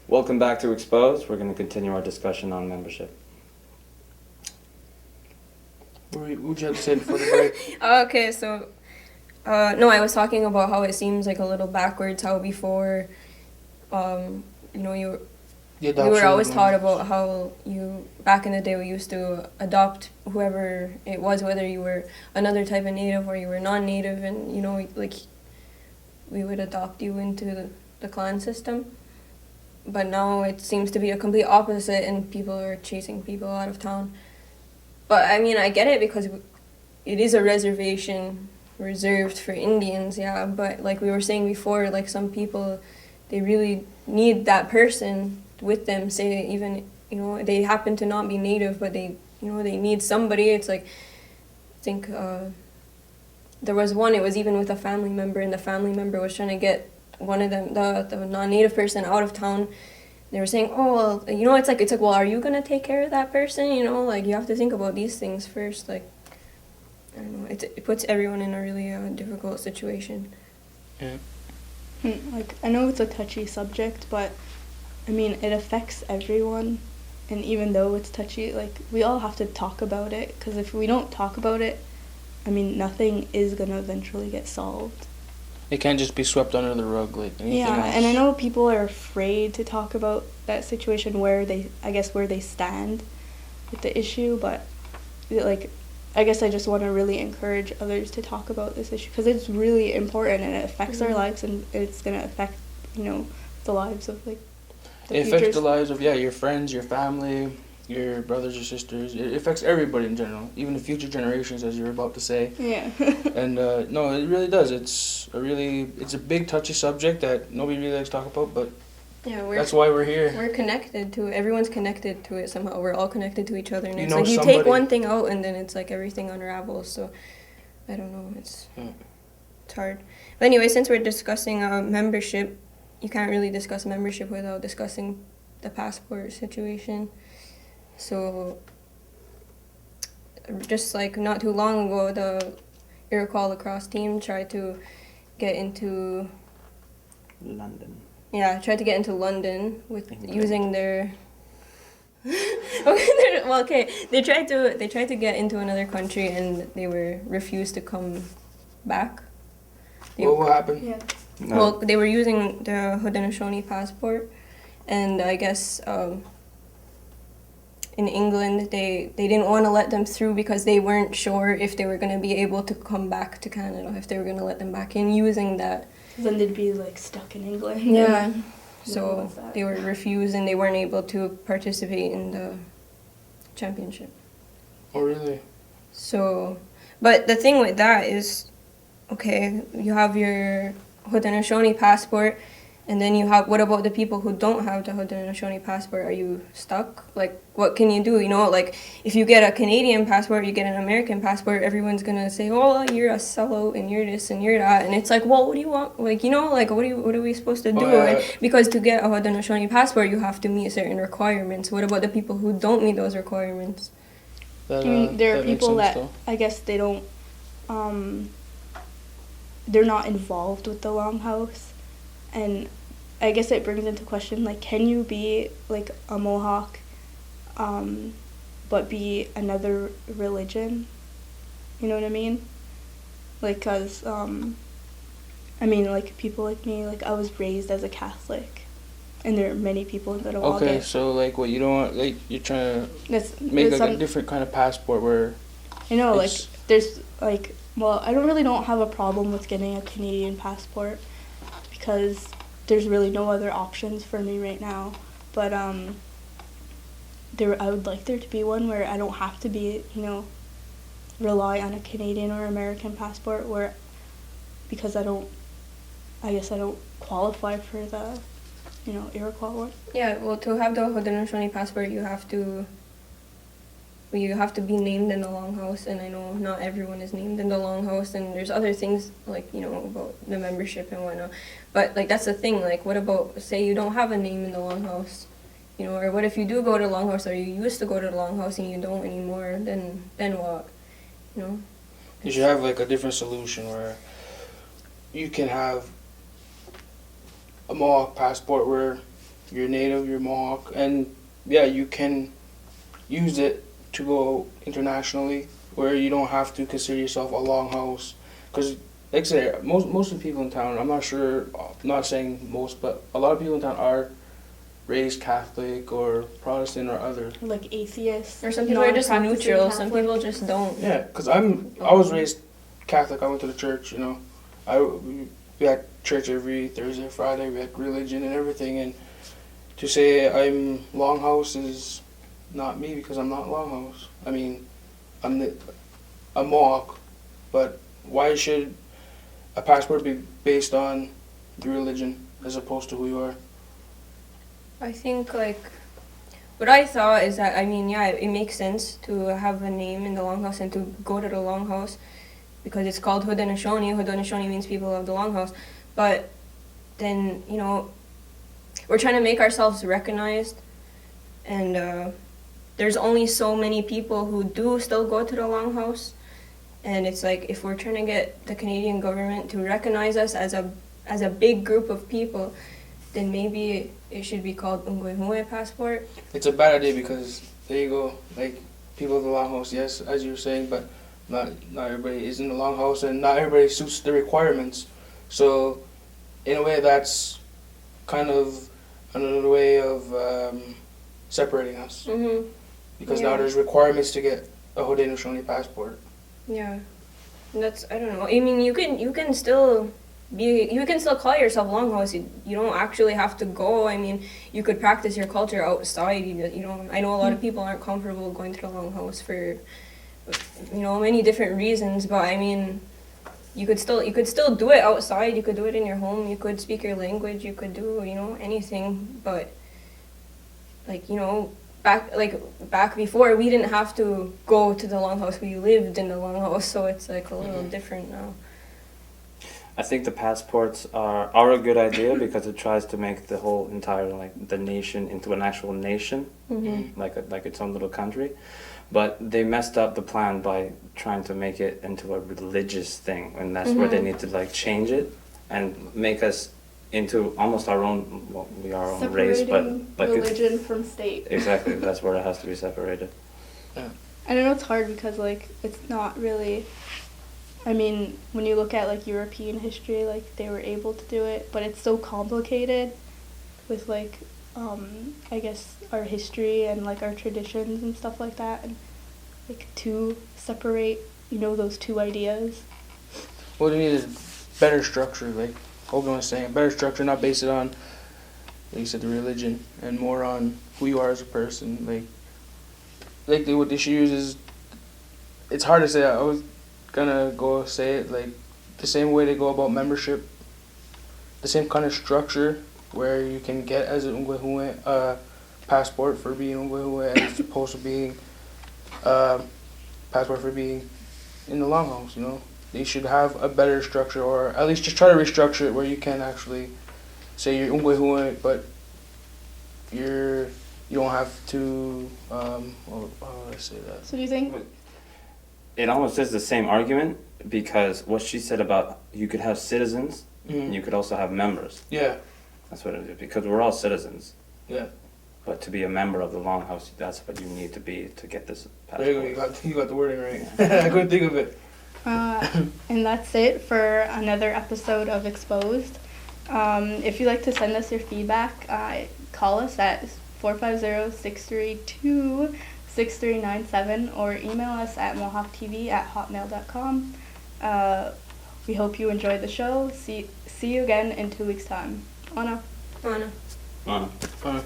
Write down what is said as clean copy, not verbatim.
Welcome back to Exposed. We're going to continue our discussion on membership. What would you have to say before the break? Okay, so, no, I was talking about how it seems like a little backwards, how before, you were always taught about how back in the day, we used to adopt whoever it was, whether you were another type of native or you were non-native, and, we would adopt you into the clan system. But now it seems to be a complete opposite, and people are chasing people out of town. But, I mean, I get it because it is a reservation reserved for Indians, yeah. But like we were saying before, like some people, they really need that person with them. Say even, they happen to not be native, but they need somebody. It's like, I think there was one, it was even with a family member, and the family member was trying to get one of them, the non-native person, out of town. They were saying, oh, well, it's like, well, are you going to take care of that person? Like, you have to think about these things first. Like, I don't know, it puts everyone in a really difficult situation. Yeah. Like, I know it's a touchy subject, but, I mean, it affects everyone. And even though it's touchy, like, we all have to talk about it. Because if we don't talk about it, I mean, nothing is going to eventually get solved. It can't just be swept under the rug like anything else. Yeah, and I know people are afraid to talk about that situation where they stand with the issue, but, like, I guess I just want to really encourage others to talk about this issue because it's really important and it affects our lives, and it's going to affect, the lives of, like, the It affects the lives of, your friends, your family, your brothers or sisters. It affects everybody in general, even the future generations, as you're about to say. Yeah. And no, it really does. It's a big touchy subject that nobody really likes to talk about, but that's why we're here. We're connected to it. Everyone's connected to it somehow. We're all connected to each other, and You it's know like you somebody- take one thing out and then it's like everything unravels. So I don't know, it's hard. But anyway, since we're discussing membership, you can't really discuss membership without discussing the passport situation. So, just like not too long ago, the Iroquois lacrosse team tried to get into London. Yeah, tried to get into London with England. using their. Well, okay, they tried to get into another country and they were refused to come back. What happened? Yeah. No. Well, they were using the Haudenosaunee passport, and I guess in England they didn't want to let them through because they weren't sure if they were going to be able to come back to Canada, if they were going to let them back in using that. Then they'd be, like, stuck in England. Yeah. No So one wants that. they were refused and they weren't able to participate in the championship. Oh, really? So, but the thing with that is, okay, you have your Haudenosaunee passport, and then what about the people who don't have the Haudenosaunee passport? Are you stuck? Like, what can you do? Like, if you get a Canadian passport, you get an American passport, everyone's gonna say, oh, you're a sellout, and you're this, and you're that, and it's like, well, what do you want? Like, what are we supposed to do? And because to get a Haudenosaunee passport, you have to meet certain requirements. What about the people who don't meet those requirements? I mean, there are people that, I guess, they don't, they're not involved with the Longhouse, and I guess it brings into question, like, can you be, like, a Mohawk, but be another religion? You know what I mean? Like, because, I mean, like, people like me, like, I was raised as a Catholic, and there are many people in Goodleaf. Okay, so, like, what you don't want, like, you're trying to make, like, a different kind of passport where... I know, like, there's, like, well, I don't have a problem with getting a Canadian passport, because there's really no other options for me right now, but, I would like there to be one where I don't have to be, rely on a Canadian or American passport because I guess I don't qualify for the, Iroquois one. Yeah, well, to have the Haudenosaunee passport, you have to be named in the Longhouse, and I know not everyone is named in the Longhouse, and there's other things, like, about the membership and whatnot. But, like, that's the thing, like, what about, say you don't have a name in the Longhouse, or what if you do go to the Longhouse, or you used to go to the Longhouse and you don't anymore, then what, You should have, like, a different solution where you can have a Mohawk passport where you're Native, you're Mohawk, and yeah, you can use it to go internationally, where you don't have to consider yourself a longhouse. Because, like I say, most of the people in town, I'm not sure, I'm not saying most, but a lot of people in town are raised Catholic or Protestant or other. Like atheists. Or some people are just non-practicing neutral. Some Catholic. people just don't. Yeah, because I was raised Catholic. I went to the church, you know. We had church every Thursday, Friday. We had religion and everything. And to say I'm longhouse is not me, because I'm not longhouse. I mean, I'm Mohawk, but why should a passport be based on your religion as opposed to who you are? I think, like, what I thought is that, I mean, yeah, it makes sense to have a name in the longhouse and to go to the longhouse because it's called Haudenosaunee. Haudenosaunee means people of the longhouse. But then, you know, we're trying to make ourselves recognized, and there's only so many people who do still go to the longhouse. And it's like, if we're trying to get the Canadian government to recognize us as a big group of people, then maybe it should be called Ungwehue passport. It's a bad idea because there you go, like people of the longhouse, yes, as you were saying, but not everybody is in the longhouse and not everybody suits the requirements. So in a way, that's kind of another way of separating us. Mm-hmm. Because Yeah. now there's requirements to get a Haudenosaunee passport. Yeah, that's, I don't know. I mean, you can still call yourself longhouse. You don't actually have to go. I mean, you could practice your culture outside. You know, I know a lot of people aren't comfortable going to the longhouse for, you know, many different reasons. But I mean, you could still do it outside. You could do it in your home. You could speak your language. You could do, you know, anything. But like, you know, back before, we didn't have to go to the longhouse. We lived in the longhouse, so it's like a little different now. I think the passports are a good idea because it tries to make the whole entire, like, the nation into an actual nation, like its own little country. But they messed up the plan by trying to make it into a religious thing, and that's where they need to, like, change it and make us into almost our own, well, we are our own race, but like religion from state. Exactly, that's where it has to be separated. Yeah. And I know it's hard because, like, it's not really, I mean, when you look at, like, European history, like, they were able to do it, but it's so complicated with, like, I guess our history and, like, our traditions and stuff like that, and, like, to separate, you know, those two ideas. What we need is better structure, like Hogan was saying, better structure, not based it on, like you said, the religion, and more on who you are as a person. What they should use is, it's hard to say. I was gonna go say it like the same way they go about membership, the same kind of structure where you can get as an Ungwehue passport for being Ungwehue as opposed to being passport for being in the longhouse. You know, they should have a better structure, or at least just try to restructure it where you can actually say you're Ungwehue, but you don't have to. How would I say that? So do you think? It almost is the same argument because what she said about you could have citizens, and you could also have members. Yeah. That's what it is, because we're all citizens. Yeah. But to be a member of the longhouse, that's what you need to be to get this passport. There you go. You got the wording right. I couldn't think of it. And that's it for another episode of Exposed. If you'd like to send us your feedback, call us at 450-632-6397 or email us at mohawktv@hotmail.com. We hope you enjoyed the show. See you again in 2 weeks' time. Anna. Anna. Uh. Fine.